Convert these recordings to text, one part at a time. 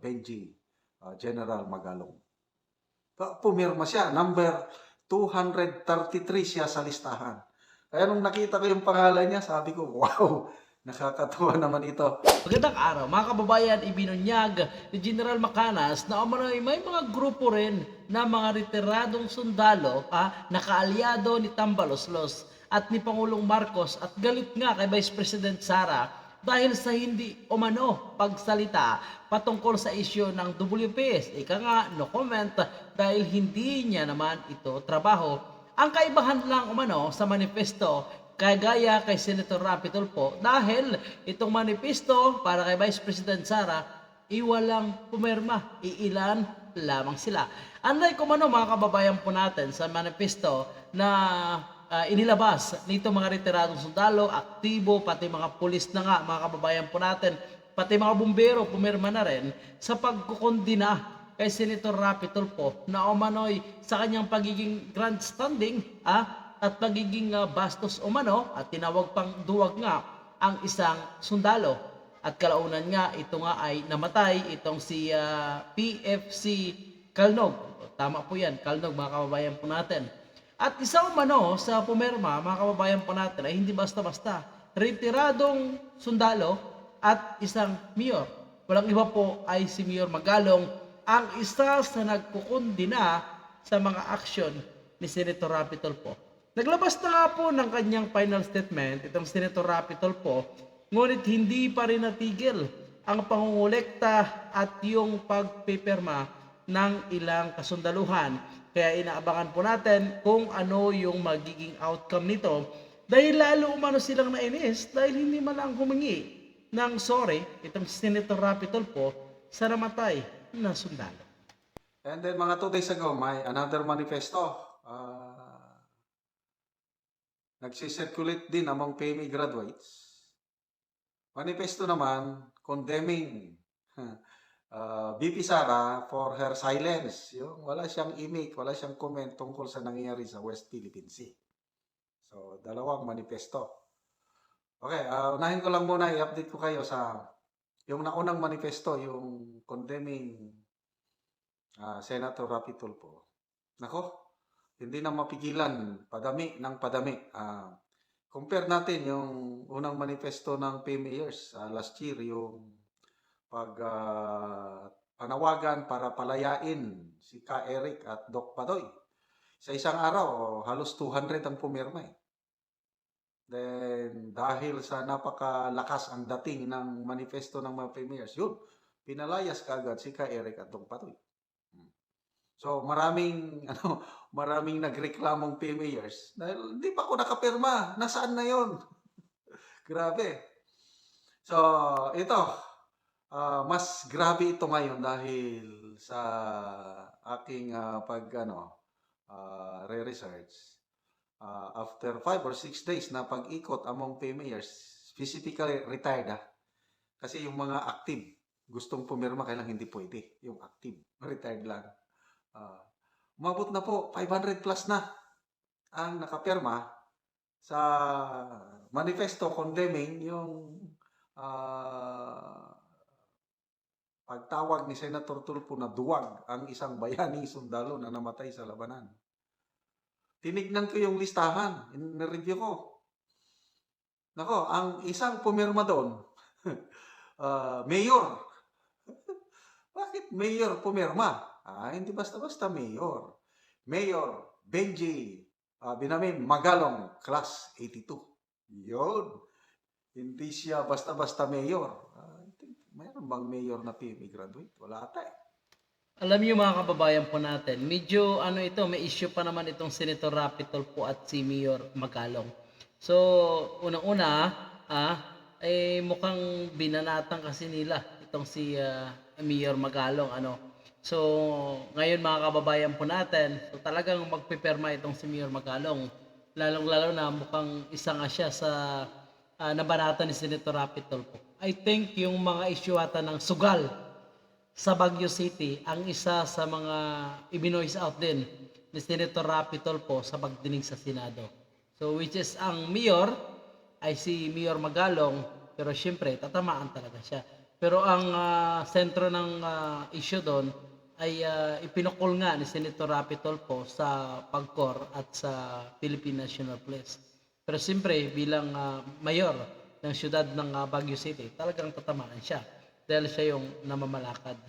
Benji General Magalong. Pumirma siya, number 233 siya sa listahan. Kaya nung nakita ko yung pangalan niya, sabi ko, wow, nakakatuwa naman ito. Magandang araw mga kababayan, ibinunyag ni General Macanas na umano'y may mga grupo rin na mga retiradong sundalo na kaalyado ni Tambaloslos at ni Pangulong Marcos at galit nga kay Vice President Sara dahil sa hindi umano pagsalita patungkol sa isyu ng WPS. Ika nga, no comment dahil hindi niya naman ito trabaho. Ang kaibahan lang umano sa manifesto kagaya kay Senator Rapi Tulfo dahil itong manifesto para kay Vice President Sara iwalang pumirma, iilan lamang sila. Unlike umano mga kababayan po natin sa manifesto na inilabas nito mga retiradong sundalo, aktibo, pati mga pulis na nga mga kababayan po natin, pati mga bumbero pumirma na rin sa pagkukondina kay Senator Rapi Tulfo na umano'y sa kanyang pagiging grandstanding at pagiging bastos umano at tinawag pang duwag nga ang isang sundalo. At kalaunan nga ito nga ay namatay itong si PFC Calnog. Tama po yan, Calnog mga kababayan po natin. At isa umano sa pumirma mga kababayan po natin ay hindi basta-basta. Retiradong sundalo at isang mayor. Walang iba po ay si Mayor Magalong, ang isa sa nagkukundina sa mga aksyon ni Senator Rapi Tulfo. Naglabas na nga po ng kanyang final statement itong Senator Rapi Tulfo, ngunit hindi pa rin natigil ang pangungulekta at yung pagpipirma ng ilang kasundaluhan. Kaya inaabangan po natin kung ano yung magiging outcome nito dahil lalo umano silang nainis dahil hindi man lang humingi ng sorry itong Senator Rapi Tulfo sa namatay na sundalo. And then mga 2 days ago, may another manifesto. Nagsisirculate din among PMA graduates. Manifesto naman condemning VP Sara for her silence. Yung wala siyang imik, wala siyang comment tungkol sa nangyayari sa West Philippine Sea. So, dalawang manifesto. Okay, unahin ko lang muna, i-update ko kayo sa yung naunang manifesto, yung condemning Senator Rapi Tulfo. Nako, hindi na mapigilan, padami ng padami. Compare natin yung unang manifesto ng PMAers last year, yung panawagan para palayain si Ka Eric at Doc Padoy. Sa isang araw, halos 200 ang pumirma eh. Then, dahil sa napakalakas ang dating ng manifesto ng mga PMAers, yun, pinalayas kaagad si Ka Eric at Doc Padoy. So, maraming nagreklamong PMAers dahil hindi pa ako nakapirma. Nasaan na yon? Grabe. So, ito, mas grabe ito ngayon dahil sa aking re-research. After 5 or 6 days na pag-ikot among PMAers, specifically retired kasi yung mga active, gustong pumirma kailang hindi pwede. Yung active, retired lang. Umabot na po, 500 plus na ang nakapirma sa manifesto condemning yung pagtawag ni Senator Tulfo na duwag ang isang bayani sundalo na namatay sa labanan. Tinignan ko yung listahan, in-review ko. Nako, ang isang pumirma doon, mayor. Bakit mayor pumirma? Hindi basta-basta mayor. Mayor Benji Binamin Magalong, class 82. Yun. Hindi siya basta-basta mayor. Mayroon bang mayor na PMA graduate? Wala ata eh. Alam niyo mga kababayan po natin, medyo may issue pa naman itong Senator Rapi Tulfo at si Mayor Magalong. So, unang-una, mukhang binanatan kasi nila itong si Mayor Magalong. So, ngayon mga kababayan po natin, so talagang magpipirma itong si Mayor Magalong. Lalong-lalo na mukhang isa nga siya sa nabanatan ni Senator Rapi Tulfo. I think yung mga issue ata ng sugal sa Baguio City ang isa sa mga ibinoise out din ni Senator Rapi Tulfo sa pagdinig sa Senado. So which is ang mayor ay si Mayor Magalong, pero syempre tatamaan talaga siya. Pero ang sentro ng issue doon ay ipinukol nga ni Senator Rapi Tulfo sa PAGCOR at sa Philippine National Police. Pero siyempre bilang mayor ng siyudad ng Baguio City, talagang tatamaan siya dahil siya yung namamalakad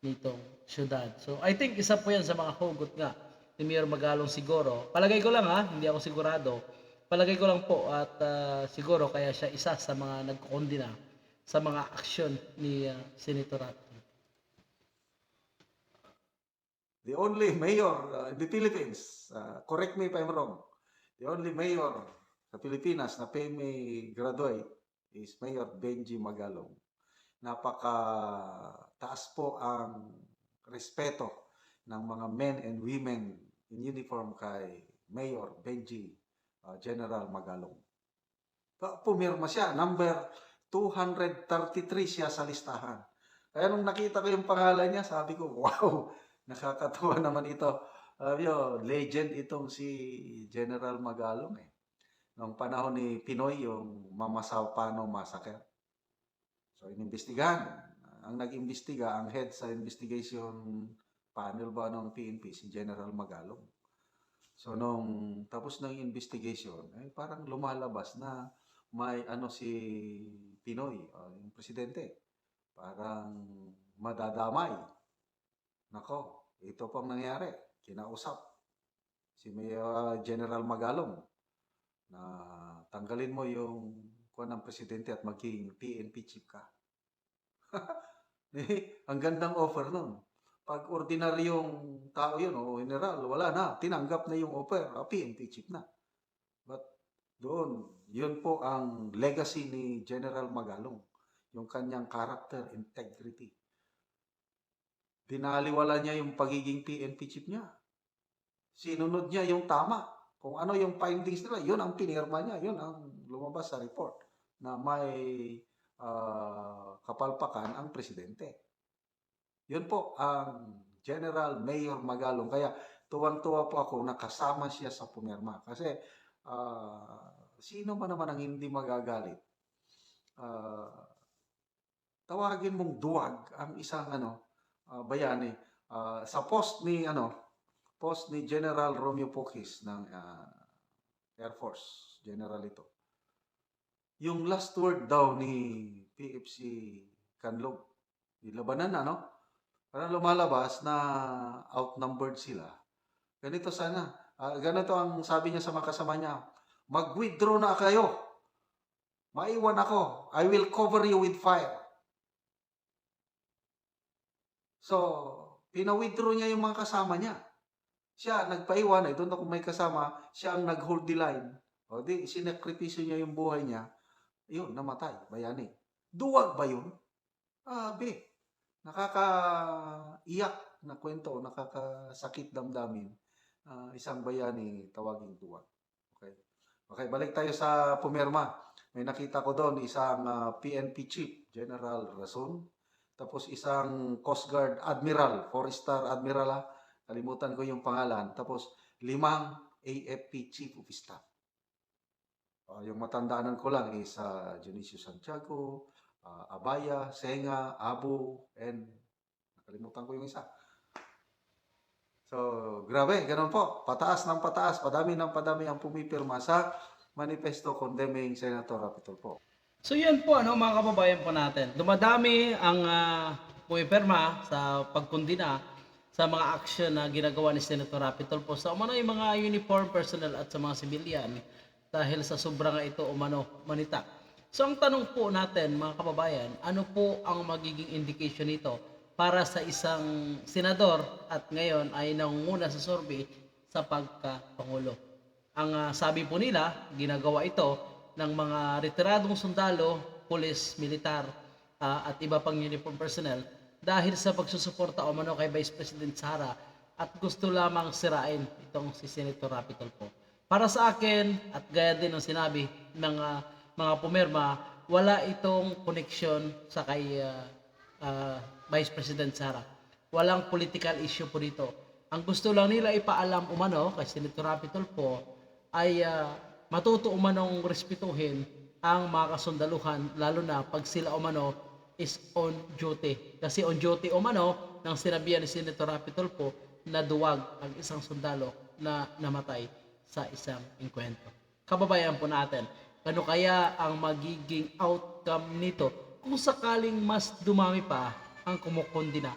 nitong siyudad. So I think isa po yan sa mga hugot nga ni Mayor Magalong siguro. Palagay ko lang hindi ako sigurado. Palagay ko lang po at siguro kaya siya isa sa mga nagkukondina sa mga aksyon ni Senator Rapi. The only mayor in the Philippines, correct me if I'm wrong, the only mayor sa Pilipinas na PMA graduate is Mayor Benji Magalong. Napaka taas po ang respeto ng mga men and women in uniform kay Mayor Benji General Magalong. Pumirma siya, number 233 siya sa listahan. Kaya nung nakita ko yung pangalan niya, sabi ko, wow, nakakatuwa naman ito. Legend itong si General Magalong eh. Noong panahon ni Pinoy, yung Mamasawpano Massacre. So, inimbestigahan. Ang nag-imbestiga, ang head sa investigation panel ba ng PNP, si General Magalong. So, nung tapos ng investigation, parang lumalabas na may si Pinoy, yung presidente. Parang madadamay. Nako, ito pang nangyari. Kinausap si General Magalong na tanggalin mo yung ng presidente at maging PNP chief ka. Ang gandang offer nun. Pag ordinaryong tao yun, o general, wala na. Tinanggap na yung offer. PNP chief na. But doon, yun po ang legacy ni General Magalong. Yung kanyang character, integrity. Dinaliwala niya yung pagiging PNP chief niya. Sinunod niya yung tama. Kung ano yung findings nila, yun ang pinirma niya. Yun ang lumabas sa report na may kapalpakan ang presidente. Yun po ang General Mayor Magalong. Kaya tuwang-tuwa po ako nakasama siya sa pumirma. Kasi sino man naman ang hindi magagalit? Tawagin mong duwag ang isang bayani. Sa post ni General Romeo Pocis ng Air Force, General ito. Yung last word daw ni PFC Canlog, nilabanan parang lumalabas na outnumbered sila. Ganito sana. Ganito ang sabi niya sa mga kasama niya, mag-withdraw na kayo. Maiwan ako. I will cover you with fire. So, pina-withdraw niya yung mga kasama niya. Siya, nagpaiwan. Doon ako may kasama. Siya ang nag-hold the line. O di, sinakripisyo niya yung buhay niya. Yun, namatay. Bayani. Duwag ba yun? Nakakaiyak na kwento. Nakakasakit damdamin. Isang bayani tawaging duwag. Okay, balik tayo sa pumirma. May nakita ko doon isang PNP Chief, General Rason. Tapos isang Coast Guard Admiral, 4-star Admiral. Kalimutan ko yung pangalan. Tapos 5 AFP Chief of Staff. Yung matandaanan ko lang is Dionisio Santiago, Abaya, Senga, Abu, and nakalimutan ko yung isa. So, grabe, ganun po. Pataas ng pataas, padami ng padami ang pumipirma sa manifesto condemning Senator Rapi Tulfo. So yan po mga kababayan po natin. Dumadami ang pumipirma sa pagkondina sa mga aksyon na ginagawa ni Senator Rapi Tulfo sa yung mga uniform personnel at sa mga civilian dahil sa sobrang ito manita. So ang tanong po natin mga kababayan, ano po ang magiging indication nito para sa isang senador at ngayon ay nangunguna sa survey sa pagkapangulo? Ang sabi po nila, ginagawa ito ng mga retiradong sundalo, pulis, militar at iba pang uniform personnel dahil sa pagsusuporta kay Vice President Sara at gusto lamang sirain itong si Senator Rapi Tulfo. Para sa akin, at gaya din ng sinabi ng mga pumirma, wala itong connection sa kay Vice President Sara. Walang political issue po dito. Ang gusto lang nila ipaalam kay Senator Rapi Tulfo ay matuto respetuhin ang mga kasundaluhan, lalo na pag sila is on duty. Kasi on duty umano nang sinabihan ni Senator Rapi Tulfo na duwag ang isang sundalo na namatay sa isang engkwentro. Kababayan po natin, ano kaya ang magiging outcome nito kung sakaling mas dumami pa ang kumukondina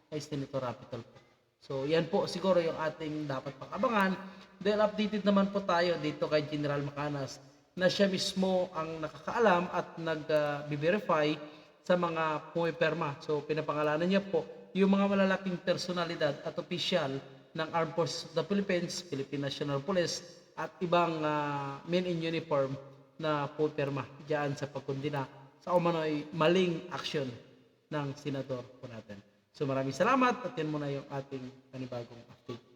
kay Senator Rapi Tulfo? So yan po siguro yung ating dapat pag-abangan dahil updated naman po tayo dito kay General Macanas na siya mismo ang nakakaalam at nag-verify sa mga pumipirma. So pinapangalanan niya po yung mga malalaking personalidad at opisyal ng Armed Forces of the Philippines, Philippine National Police at ibang men in uniform na pumipirma diyan sa pagkondina sa umano'y maling aksyon ng senador po natin. So maraming salamat at yan muna yung ating panibagong update.